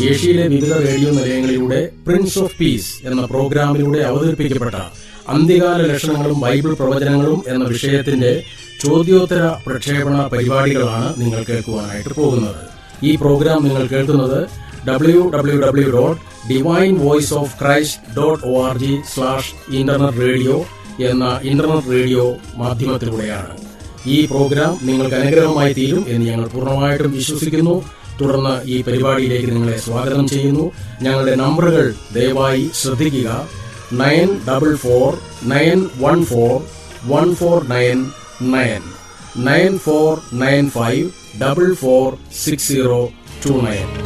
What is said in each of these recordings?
ഏഷ്യയിലെ വിവിധ radio നിലയങ്ങളിലൂടെ Prince of peace എന്ന പ്രോഗ്രാമിലൂടെ അവതരിപ്പിക്കപ്പെട്ട അന്ത്യകാല ലക്ഷണങ്ങളും ബൈബിൾ പ്രവചനങ്ങളും എന്ന വിഷയത്തിന്റെ ചോദ്യോത്തര പ്രക്ഷേപണ പരിപാടികളാണ് നിങ്ങൾ കേൾക്കുവാനായിട്ട് പോകുന്നത്. ഈ പ്രോഗ്രാം നിങ്ങൾ കേൾക്കുന്നത് www.divinevoiceofchrist.org/internet radio എന്ന ഇന്റർനെറ്റ് റേഡിയോ മാധ്യമത്തിലൂടെയാണ്. ഈ പ്രോഗ്രാം നിങ്ങൾക്ക് അനുഗ്രഹമായി തീരും എന്ന് ഞങ്ങൾ പൂർണ്ണമായിട്ടും വിശ്വസിക്കുന്നു. തുടർന്ന് ഈ പരിപാടിയിലേക്ക് നിങ്ങളെ സ്വാഗതം ചെയ്യുന്നു. ഞങ്ങളുടെ നമ്പറുകൾ ദയവായി ശ്രദ്ധിക്കുക. 9494141499 9495446029.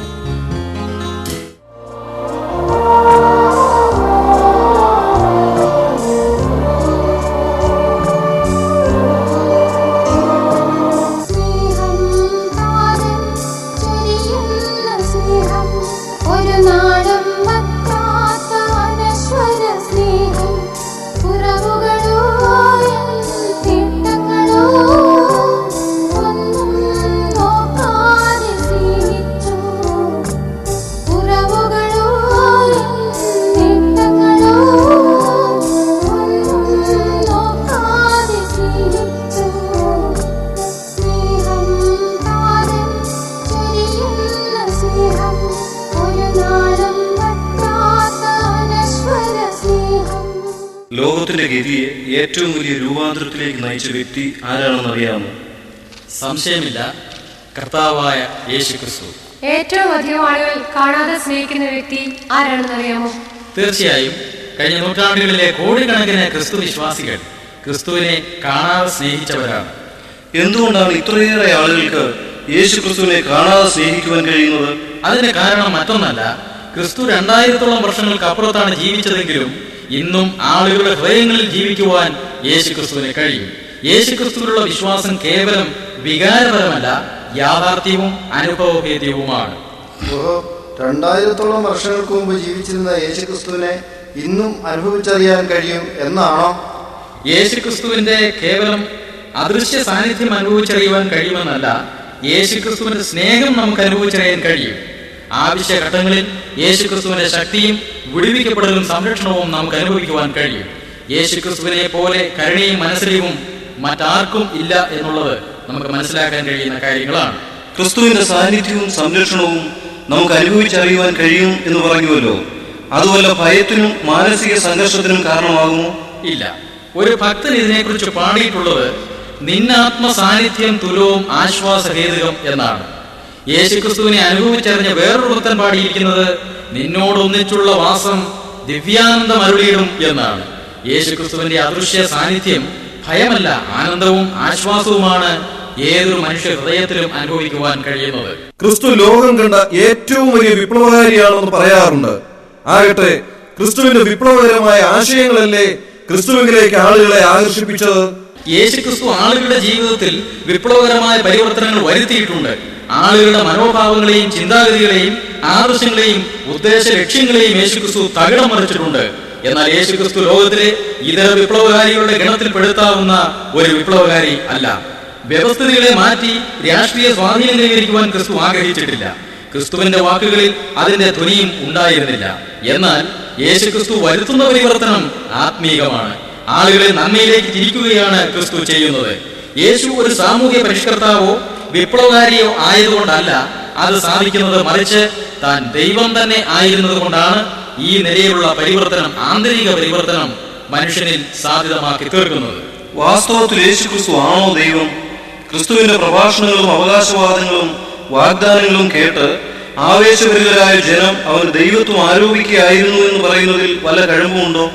ലോകത്തിന്റെ ഗതിയെ ഏറ്റവും വലിയ രൂപാന്തരത്തിലേക്ക് നയിച്ച വ്യക്തി ആരാണെന്ന് അറിയാമോ? സംശയമില്ല, കർത്താവായ യേശുക്രിസ്തു. ഏറ്റവും അധികം ആളുകൾ കാണാതെ സ്നേഹിക്കുന്ന വ്യക്തി ആരാണെന്ന് അറിയാമോ? തീർച്ചയായും കഴിഞ്ഞ നൂറ്റാണ്ടുകളിലെ കോടിക്കണക്കിന് ക്രിസ്തു വിശ്വാസികൾ ക്രിസ്തുവിനെ കാണാതെ സ്നേഹിച്ചവരാണ്. എന്തുകൊണ്ടാണ് ഇത്രയേറെ ആളുകൾക്ക് യേശുക്രിസ്തുവിനെ കാണാതെ സ്നേഹിക്കുവാൻ കഴിയുന്നത്? അതിന് കാരണം മറ്റൊന്നല്ല, ക്രിസ്തു 2000 വർഷങ്ങൾക്ക് അപ്പുറത്താണ് ജീവിച്ചതെങ്കിലും ഇന്നും ആളുകളുടെ ഹൃദയങ്ങളിൽ ജീവിക്കുവാൻ യേശുക്രിസ്തുവിന് കഴിയും. യേശുക്രിസ്തുവിലുള്ള വിശ്വാസം കേവലം വികാരപരമല്ല, യാഥാർത്ഥ്യവും അനുഭവഭേദ്യവുമാണ്. 2000 വർഷങ്ങൾക്ക് മുമ്പ് ജീവിച്ചിരുന്ന യേശുക്രിസ്തുവിനെ ഇന്നും അനുഭവിച്ചറിയാൻ കഴിയും എന്നാണോ? യേശുക്രിസ്തുവിന്റെ കേവലം അദൃശ്യ സാന്നിധ്യം അനുഭവിച്ചറിയുവാൻ കഴിയുമെന്നല്ല, യേശുക്രിസ്തുവിന്റെ സ്നേഹം നമുക്ക് അനുഭവിച്ചറിയാൻ കഴിയും. ആവശ്യഘട്ടങ്ങളിൽ യേശുക്രിസ്തുവിന്റെ ശക്തിയും വിടുവിക്കപ്പെടലും സംരക്ഷണവും നമുക്ക് അനുഭവിക്കുവാൻ കഴിയും. യേശുക്രിസ്തുവിനെ പോലെ കരുണയും മനസ്സിലും മറ്റാർക്കും ഇല്ല എന്നുള്ളത് നമുക്ക് മനസ്സിലാക്കാൻ കഴിയുന്ന കാര്യങ്ങളാണ്. ക്രിസ്തുവിന്റെ സാന്നിധ്യവും സംരക്ഷണവും നമുക്ക് അനുഭവിച്ചറിയുവാൻ കഴിയും എന്ന് പറഞ്ഞുവല്ലോ. അതുപോലെ ഭയത്തിനും മാനസിക സംഘർഷത്തിനും കാരണമാകുമോ? ഇല്ല. ഒരു ഭക്തൻ ഇതിനെക്കുറിച്ച് പാടിയിട്ടുള്ളത് നിന്നാത്മ സാന്നിധ്യം തുലവും ആശ്വാസഹേതുകം എന്നാണ്. യേശുക്രിസ്തുവിനെ അനുഭവിച്ചറിഞ്ഞ വേറൊരു ഭക്തൻ പാടിയിരിക്കുന്നത് നിന്നോടൊന്നിച്ചുള്ള വാസം ദിവ്യാനന്ദം അരുളിയിടും എന്നാണ്. യേശുക്രിസ്തുവിന്റെ അദൃശ്യ സാന്നിധ്യം ഭയമല്ല, ആനന്ദവും ആശ്വാസവുമാണ് ഏതൊരു മനുഷ്യ ഹൃദയത്തിലും അനുഭവിക്കുവാൻ കഴിയുന്നത്. ക്രിസ്തു ലോകം കണ്ട ഏറ്റവും വലിയ വിപ്ലവകാരിയാണെന്ന് പറയാറുണ്ട്. ആകട്ടെ, ക്രിസ്തുവിന്റെ വിപ്ലവകരമായ ആശയങ്ങളല്ലേ ക്രിസ്തുവിലേക്ക് ആളുകളെ ആകർഷിപ്പിച്ചത്? യേശുക്രിസ്തു ആളുകളുടെ ജീവിതത്തിൽ വിപ്ലവകരമായ പരിവർത്തനങ്ങൾ വരുത്തിയിട്ടുണ്ട്. ആളുകളുടെ മനോഭാവങ്ങളെയും ചിന്താഗതികളെയും ആദർശങ്ങളെയും ഉദ്ദേശ ലക്ഷ്യങ്ങളെയും യേശുക്രിസ്തു തകിടം മറിച്ചിട്ടുണ്ട്. എന്നാൽ യേശുക്രിസ്തു ലോകത്തിലെ ഇതര വിപ്ലവകാരികളുടെ ഗണത്തിൽ പെടുത്താവുന്ന ഒരു വിപ്ലവകാരി അല്ല. വ്യവസ്ഥിതികളെ മാറ്റി രാഷ്ട്രീയ സ്വാധീനം കൈവരിക്കുവാൻ ക്രിസ്തു ആഗ്രഹിച്ചിട്ടില്ല. ക്രിസ്തുവിന്റെ വാക്കുകളിൽ അതിന്റെ ധ്വനിയും ഉണ്ടായിരുന്നില്ല. എന്നാൽ യേശുക്രിസ്തു വരുത്തുന്ന പരിവർത്തനം ആത്മീകമാണ്. ആളുകളെ നന്മയിലേക്ക് തിരിക്കുകയാണ് ക്രിസ്തു ചെയ്യുന്നത്. യേശു ഒരു സാമൂഹ്യ പരിഷ്കർത്താവോ വിപ്ലവകാരിയോ ആയതുകൊണ്ടല്ല അത് സാധിക്കുന്നത്, മറിച്ച് താൻ ദൈവം തന്നെ ആയിരുന്നത് കൊണ്ടാണ് ഈ നിലയിലുള്ള പരിവർത്തനം, ആന്തരിക പരിവർത്തനം മനുഷ്യനിൽ സാധ്യതമാക്കി തീർക്കുന്നത്. വാസ്തവത്തിൽ യേശുക്രിസ്തു ആണോ ദൈവം? ക്രിസ്തുവിന്റെ പ്രഭാഷണങ്ങളും അവകാശവാദങ്ങളും വാഗ്ദാനങ്ങളും കേട്ട് ആവേശഭരിതരായ ജനം അവന് ദൈവത്വം ആരോപിക്കുകയായിരുന്നു എന്ന് പറയുന്നതിൽ വല്ല കഴമ്പുമുണ്ടോ?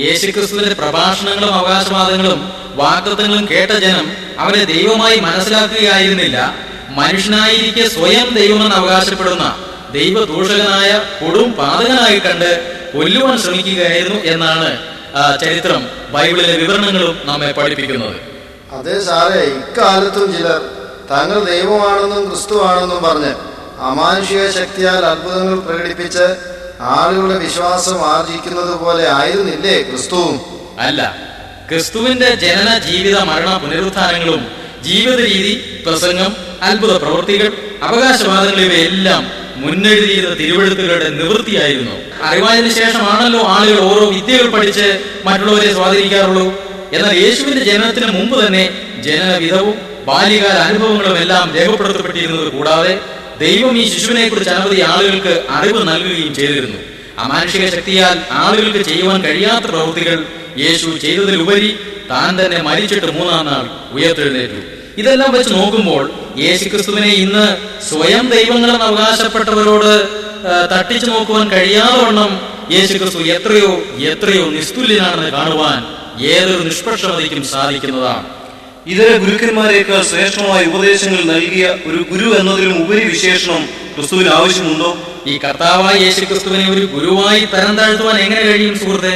യേശുക്രിസ്തുവിന്റെ പ്രഭാഷണങ്ങളും അവകാശവാദങ്ങളും വാഗ്ദത്തങ്ങളും കേട്ട ജനം അവനെ ദൈവമായി മനസ്സിലാക്കുകയായിരുന്നില്ല. മനുഷ്യനായിരിക്കെ സ്വയം ദൈവമെന്ന് അവകാശപ്പെടുന്ന ദൈവദൂഷകനായ കൊടും പാതകനായി കണ്ട് കൊല്ലുവാൻ ശ്രമിക്കുകയായിരുന്നു എന്നാണ് ചരിത്രം, ബൈബിളിലെ വിവരണങ്ങളും നമ്മെ പഠിപ്പിക്കുന്നത്. അതേ സാറേ, ഇക്കാലത്തും ചിലർ തങ്ങൾ ദൈവമാണെന്നും ക്രിസ്തുവാണെന്നും പറഞ്ഞ് അമാനുഷിക ശക്തിയാൽ അത്ഭുതങ്ങൾ പ്രകടിപ്പിച്ച് ആളുകളുടെ വിശ്വാസം ആർജിക്കുന്നത് പോലെ ആയിരുന്നില്ലേ ക്രിസ്തുവും? അല്ല, ക്രിസ്തുവിന്റെ ജനന, ജീവിത, മരണ, പുനരുത്ഥാനങ്ങളും ജീവിത രീതി, പ്രസംഗം, അത്ഭുത പ്രവൃത്തികൾ, അവകാശവാദങ്ങൾ ഇവയെല്ലാം മുന്നെഴുതിയിരുന്ന തിരുവെഴുത്തുകളുടെ നിവൃത്തിയായിരുന്നു. അറിവായതിനു ശേഷമാണല്ലോ ആളുകൾ ഓരോ വിദ്യകൾ പഠിച്ച് മറ്റുള്ളവരെ സ്വാധീനിക്കാറുള്ളൂ. എന്നാൽ യേശുവിന്റെ ജനനത്തിന് മുമ്പ് തന്നെ ജനനവിധവും ബാല്യകാല അനുഭവങ്ങളും എല്ലാം രേഖപ്പെടുത്തപ്പെട്ടിരുന്നത് കൂടാതെ ദൈവം ഈ ശിശുവിനെ കുറിച്ച് അനവധി ആളുകൾക്ക് അറിവ് നൽകുകയും ചെയ്തിരുന്നു. അമാനുഷിക ശക്തിയാൽ ആളുകൾക്ക് ചെയ്യുവാൻ കഴിയാത്ത പ്രവൃത്തികൾ യേശു ചെയ്തതിലുപരി താൻ തന്നെ മരിച്ചിട്ട് 3-ാം നാൾ ഉയർത്തെഴുന്നേറ്റു. ഇതെല്ലാം വെച്ച് നോക്കുമ്പോൾ യേശുക്രിസ്തുവിനെ ഇന്ന് സ്വയം ദൈവങ്ങളെന്ന് അവകാശപ്പെട്ടവരോട് തട്ടിച്ചു നോക്കുവാൻ കഴിയാതെ വണ്ണം യേശുക്രിസ്തു എത്രയോ എത്രയോ നിസ്തുല്യനാണെന്ന് കാണുവാൻ ഏതൊരു നിഷ്പക്ഷമതയ്ക്കും സാധിക്കുന്നതാണ്. ഇതര ഗുരുക്കന്മാരെക്കാൾ ശ്രേഷ്ഠമായ ഉപദേശങ്ങൾ നൽകിയ ഒരു ഗുരു എന്നതിലും ഉപരി വിശേഷണം ക്രിസ്തുവിന് ആവശ്യമുണ്ടോ? ഈ കർത്താവായ യേശുക്രിസ്തുവിനെ ഒരു ഗുരുവായി തരം താഴ്ത്തുവാൻ എങ്ങനെ കഴിയും സുഹൃത്തെ?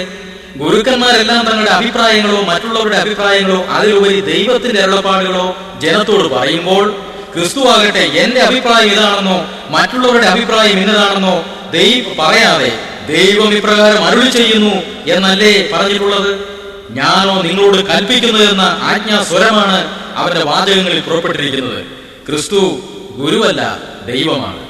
ഗുരുക്കന്മാരെല്ലാം തങ്ങളുടെ അഭിപ്രായങ്ങളോ മറ്റുള്ളവരുടെ അഭിപ്രായങ്ങളോ അതിലുപരി ദൈവത്തിന്റെ അരുളപ്പാടുകളോ ജനത്തോട് പറയുമ്പോൾ, ക്രിസ്തു ആകട്ടെ എന്റെ അഭിപ്രായം ഇതാണെന്നോ മറ്റുള്ളവരുടെ അഭിപ്രായം ഇന്നതാണെന്നോ പറയാതെ ദൈവം ഇപ്രകാരം അരുളി ചെയ്യുന്നു എന്നല്ലേ പറഞ്ഞിട്ടുള്ളത്? ഞാനോ നിങ്ങളോട് കൽപ്പിക്കുന്നു എന്ന ആജ്ഞാസ്വരമാണ് അവന്റെ വാചകങ്ങളിൽ പുറപ്പെട്ടിരിക്കുന്നത്. ക്രിസ്തു ഗുരുവല്ല, ദൈവമാണ്.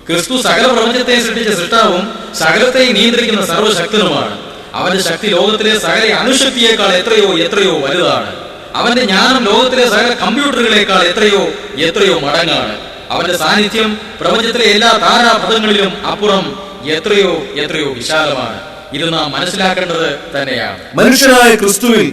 ക്രിസ്തു സകല പ്രപഞ്ചത്തെ സൃഷ്ടിച്ച സൃഷ്ടാവും സകലത്തെ നിയന്ത്രിക്കുന്ന സർവശക്തനുമാണ്. അവന്റെ ശക്തി ലോകത്തിലെ സകല അണുശക്തിയേക്കാൾ എത്രയോ എത്രയോ വലുതാണ്. അവന്റെ ജ്ഞാനം ലോകത്തിലെ സകല കമ്പ്യൂട്ടറുകളേക്കാൾ എത്രയോ എത്രയോ മടങ്ങാണ്. അവന്റെ സാന്നിധ്യം പ്രപഞ്ചത്തിലെ എല്ലാ താരാപഥങ്ങളിലും അപ്പുറം എത്രയോ എത്രയോ വിശാലമാണ്. ഇത് നാം മനസ്സിലാക്കേണ്ടത് തന്നെയാണ്. മനുഷ്യനായ ക്രിസ്തുവിൽ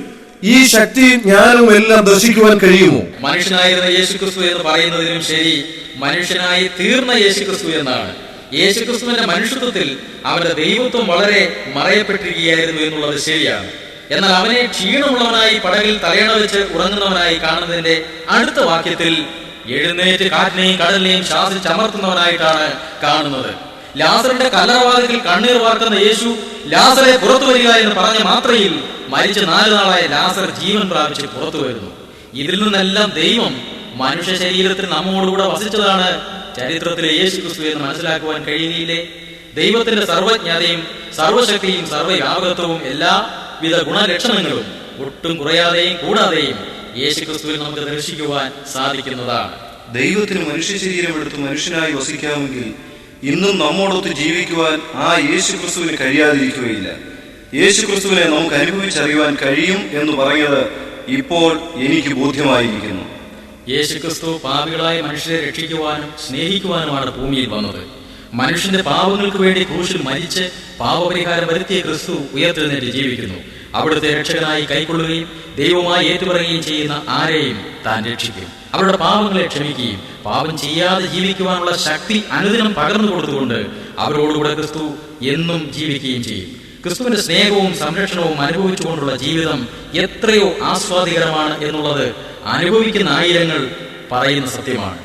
ഈ ശക്തിയും ജ്ഞാനവും എല്ലാം ദർശിക്കുവാൻ കഴിയുമോ? മനുഷ്യനായിരുന്ന യേശുക്രിസ്തു എന്ന് പറയുന്നതിനും ശരി, മനുഷ്യനായി തീർന്ന യേശുക്രിസ്തു എന്നാണ്. യേശുക്രിസ്തുവിന്റെ മനുഷ്യത്വത്തിൽ അവന്റെ ദൈവത്വം വളരെ മറയപ്പെട്ടിരിക്കുകയായിരുന്നു എന്നുള്ളത് ശരിയാണ്. എന്നാൽ അവനെ ക്ഷീണമുള്ളവനായി പടകിൽ തലയണ വെച്ച് ഉറങ്ങുന്നവനായി കാണുന്നതിന്റെ അടുത്ത വാക്യത്തിൽ എഴുന്നേറ്റ് കാറ്റിനെയും കടലിനെയും ശാസിച്ചമർത്തുന്നവനായിട്ടാണ് കാണുന്നത്. ലാസറിന്റെ കല്ലറവാതിൽ കണ്ണീർ വാർക്കുന്ന യേശു ലാസറെ പുറത്തു വരിക എന്ന് പറഞ്ഞ മാത്രയിൽ മരിച്ച് 4 നാളായ ലാസർ ജീവൻ പ്രാപിച്ച് പുറത്തു വരുന്നു. ഇതിൽ നിന്നെല്ലാം ദൈവം മനുഷ്യ ശരീരത്തിൽ നമ്മോടുകൂടെ വസിച്ചതാണ് ചരിത്രത്തിലെ യേശുക്രിസ്തു എന്ന് മനസ്സിലാക്കുവാൻ കഴിയുകയില്ലേ? ദൈവത്തിന്റെ സർവജ്ഞതയും സർവശക്തിയും സർവ്വവ്യാപകത്വവും എല്ലാവിധ ഗുണലക്ഷണങ്ങളും ഒട്ടും കുറയാതെയും കൂടാതെയും യേശുക്രിസ്തുവിൽ നമുക്ക് ദർശിക്കുവാൻ സാധിക്കുന്നതാണ്. ദൈവത്തിന് മനുഷ്യ ശരീരം എടുത്ത് മനുഷ്യനായി വസിക്കാമെങ്കിൽ ഇന്നും നമ്മോടൊത്ത് ജീവിക്കുവാൻ ആ യേശുക്രിസ്തുവിന് കഴിയാതിരിക്കുകയില്ല. യേശുക്രിസ്തുവിനെ നമുക്ക് അനുഭവിച്ചറിയുവാൻ കഴിയും എന്ന് പറഞ്ഞത് ഇപ്പോൾ എനിക്ക് ബോധ്യമായിരിക്കുന്നു. യേശുക്രിസ്തു പാപികളായ മനുഷ്യരെ രക്ഷിക്കുവാനും സ്നേഹിക്കുവാനുമാണ് ഭൂമിയിൽ വന്നത്. മനുഷ്യന്റെ പാപങ്ങൾക്ക് വേണ്ടി ക്രൂശിൽ മരിച്ച് പാപപരിഹാരം വരുത്തിയ ക്രിസ്തു ഉയർത്തെഴുന്നേറ്റ് ജീവിക്കുന്നു. അവിടുത്തെ രക്ഷകനായി കൈക്കൊള്ളുകയും ദൈവമായി ഏറ്റുപറയുകയും ചെയ്യുന്ന ആരെയും താൻ രക്ഷിക്കും. അവരുടെ പാപങ്ങളെ ക്ഷമിക്കുകയും പാപം ചെയ്യാതെ ജീവിക്കുവാനുള്ള ശക്തി അനുദിനം പകർന്നു കൊടുത്തുകൊണ്ട് അവരോടുകൂടെ ക്രിസ്തു എന്നും ജീവിക്കുകയും ചെയ്യും. ക്രിസ്തുവിന്റെ സ്നേഹവും സംരക്ഷണവും അനുഭവിച്ചുകൊണ്ടുള്ള ജീവിതം എത്രയോ ആസ്വാദികരമാണ് എന്നുള്ളത് അനുഭവിക്കുന്ന ആയിരങ്ങൾ പറയുന്ന സത്യമാണ്.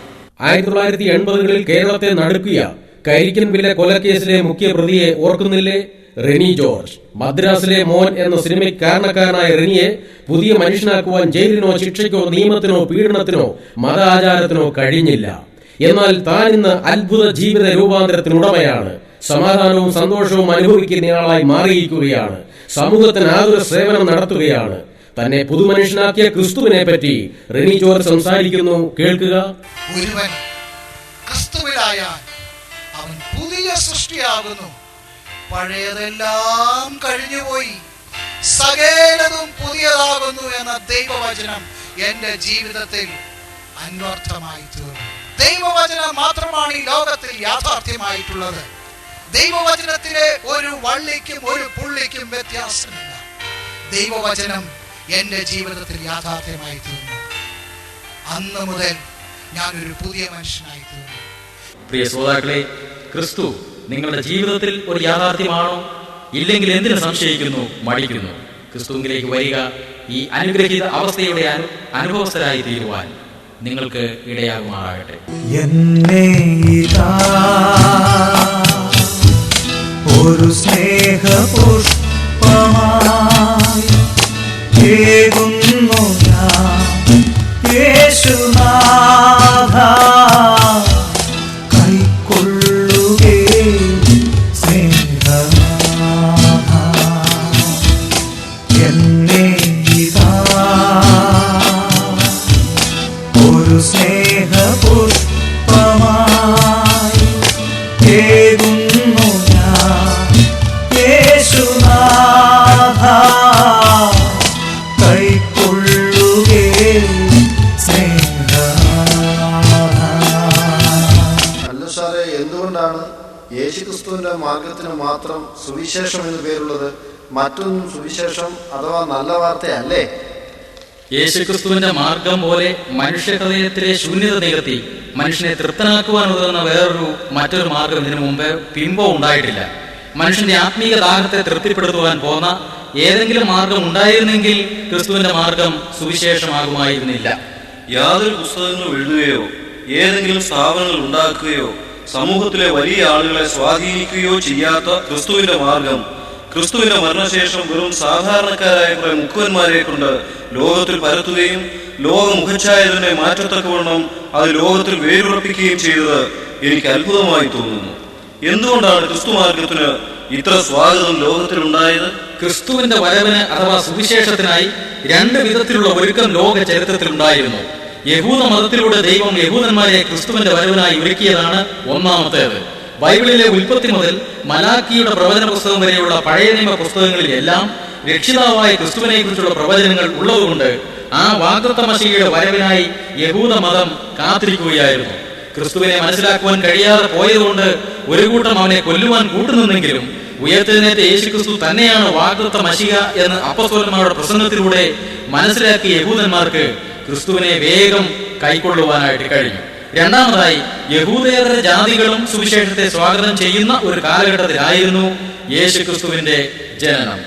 1980-കളിൽ കേരളത്തെ നടുക്കിയ കരിക്കൻപില്ലെ കൊലക്കേസിലെ മുഖ്യ പ്രതിയെ ഓർക്കുന്നില്ലേ? റെനി ജോർജ്. മദ്രാസിലെ മോൻ എന്ന സിനിമയ്ക്ക് കാരണക്കാരനായ റെനിയെ പുതിയ മനുഷ്യനാക്കുവാൻ ജയിലിനോ ശിക്ഷയ്ക്കോ നിയമത്തിനോ പീഡനത്തിനോ മത ആചാരത്തിനോ കഴിഞ്ഞില്ല. എന്നാൽ താൻ ഇന്ന് അത്ഭുത ജീവിത രൂപാന്തരത്തിനുടമയാണ്. സമാധാനവും സന്തോഷവും അനുഭവിക്കുന്നയാളായി മാറിയിരിക്കുകയാണ്. സമൂഹത്തിന് ആതുര സേവനം നടത്തുകയാണ്. തന്നെ പുതുമനുഷ്യനാക്കിയ ക്രിസ്തുവിനെ പറ്റി റെനി ജോർജ് സംസാരിക്കുന്നു, കേൾക്കുക. ഒരുവൻ ക്രിസ്തുവിലായാൽ അവൻ പുതിയ സൃഷ്ടിയാകുന്നു. പഴയതെല്ലാം കഴിഞ്ഞുപോയി, സകലതും പുതിയതാകുന്നു എന്ന ദൈവവചനം എന്റെ ജീവിതത്തിൽ അന്വർത്ഥമായി തീർന്നു. ദൈവവചനം മാത്രമാണ് ഈ ലോകത്തിൽ യാഥാർത്ഥ്യമായിട്ടുള്ളത്. ദൈവവചനത്തിലെ ഒരു വള്ളിക്കും ഒരു പുള്ളിക്കും വ്യത്യാസമില്ല. ദൈവവചനം എന്റെ ജീവിതത്തിൽ യാഥാർത്ഥ്യമായി തീർന്നു. അന്ന് മുതൽ ഞാനൊരു പുതിയ മനുഷ്യനായി തീർന്നു. പ്രിയ ശ്രോതാക്കളെ, ക്രിസ്തു നിങ്ങളുടെ ജീവിതത്തിൽ ഒരു യാഥാർത്ഥ്യമാണോ? ഇല്ലെങ്കിൽ എന്തിനു സംശയിക്കുന്നു, മടിക്കുന്നു? ക്രിസ്തുവിലേക്ക് വരിക. ഈ അനുഗ്രഹീത അവസ്ഥയുടെ അനുഭവസ്ഥരായി തീരുവാൻ നിങ്ങൾക്ക് ഇടയാകുമാറാകട്ടെ. ഒരു സ്നേഹപുഷ്പമാകുന്നു യേശുനാഥ, കൈക്കൊള്ളുകേ സ്നേഹനാഥ. എന്നെ ഇതാ ഒരു സ്നേഹപുഷ്പമായി മാർഗത്തിന് മാത്രം സുവിശേഷം എന്ന് പേരുള്ളത് മറ്റൊന്നും സുവിശേഷം അഥവാ നല്ല വാർത്തയല്ലേ? യേശുക്രിസ്തുവിന്റെ മാർഗം പോലെ മനുഷ്യഹൃദയത്തിലെ ശൂന്യത നികത്തി മനുഷ്യനെ തൃപ്തനാക്കുവാൻ ഉതകുന്ന മറ്റൊരു മാർഗം ഇതിനു മുമ്പ് പിമ്പോ ഉണ്ടായിട്ടില്ല. മനുഷ്യന്റെ ആത്മീയ ദാഹത്തെ തൃപ്തിപ്പെടുത്തുവാൻ പോന്ന ഏതെങ്കിലും മാർഗം ഉണ്ടായിരുന്നെങ്കിൽ ക്രിസ്തുവിന്റെ മാർഗം സുവിശേഷമാകുമായിരുന്നില്ല. യാതൊരു പുസ്തകങ്ങൾ എഴുതുകയോ ഏതെങ്കിലും സ്ഥാപനങ്ങൾ ഉണ്ടാക്കുകയോ സമൂഹത്തിലെ വലിയ ആളുകളെ സ്വാധീനിക്കുകയോ ചെയ്യാത്ത ക്രിസ്തുവിന്റെ മാർഗം ക്രിസ്തുവിന്റെ മരണശേഷം വെറും സാധാരണക്കാരായ കുറെ മുക്കുവന്മാരെ കൊണ്ട് ലോകത്തിൽ പരത്തുകയും ലോകമുഖച്ഛായതിനെ മാറ്റത്തക്കവണ്ണം അത് ലോകത്തിൽ വേരുറപ്പിക്കുകയും ചെയ്തത് എനിക്ക് അത്ഭുതമായി തോന്നുന്നു. എന്തുകൊണ്ടാണ് ക്രിസ്തു മാർഗത്തിന് ഇത്ര സ്വാഗതം ലോകത്തിൽ ഉണ്ടായത്? ക്രിസ്തുവിന്റെ വരവിന് അഥവാ സുവിശേഷത്തിനായി രണ്ട് വിധത്തിലുള്ള ഒരുക്കം ലോക ചരിത്രത്തിൽ ഉണ്ടായിരുന്നു. യഹൂദ മതത്തിലൂടെ ദൈവം യഹൂദന്മാരെ ക്രിസ്തുവിന്റെ വരവിനായി ഒരുക്കിയതാണ് ഒന്നാമത്തേത്. ബൈബിളിലെ ഉൽപ്പത്തി മുതൽ മലാക്കിയുടെ പ്രവചന പുസ്തകം വരെയുള്ള പഴയ നിയമ പുസ്തകങ്ങളിലെല്ലാം രക്ഷിതാവായ ക്രിസ്തുവിനെ കുറിച്ചുള്ള പ്രവചനങ്ങൾ ഉള്ളതുകൊണ്ട് ആ വാഗ്ദത്ത മശീഹയുടെ വരവിനായി യഹൂദ മതം കാത്തിരിക്കുകയായിരുന്നു. ക്രിസ്തുവിനെ മനസ്സിലാക്കുവാൻ കഴിയാതെ പോയതുകൊണ്ട് ഒരു കൂട്ടം അവനെ കൊല്ലുവാൻ കൂട്ടുനിന്നെങ്കിലും ഉയർത്തെഴുന്നേറ്റ യേശുക്രിസ്തു തന്നെയാണ് വാഗ്ദത്ത മശീഹ എന്ന് അപ്പോസ്തലന്മാരുടെ പ്രസംഗത്തിലൂടെ മനസ്സിലാക്കിയ യഹൂദന്മാർക്ക് ക്രിസ്തുവിനെ വേഗം കൈക്കൊള്ളുവാനായിട്ട് കഴിഞ്ഞു. രണ്ടാമതായി, യഹൂദേതര ജാതികളും സുവിശേഷത്തെ സ്വാഗതം ചെയ്യുന്ന ഒരു കാലഘട്ടത്തിലായിരുന്നു യേശുക്രിസ്തുവിന്റെ ജനനം.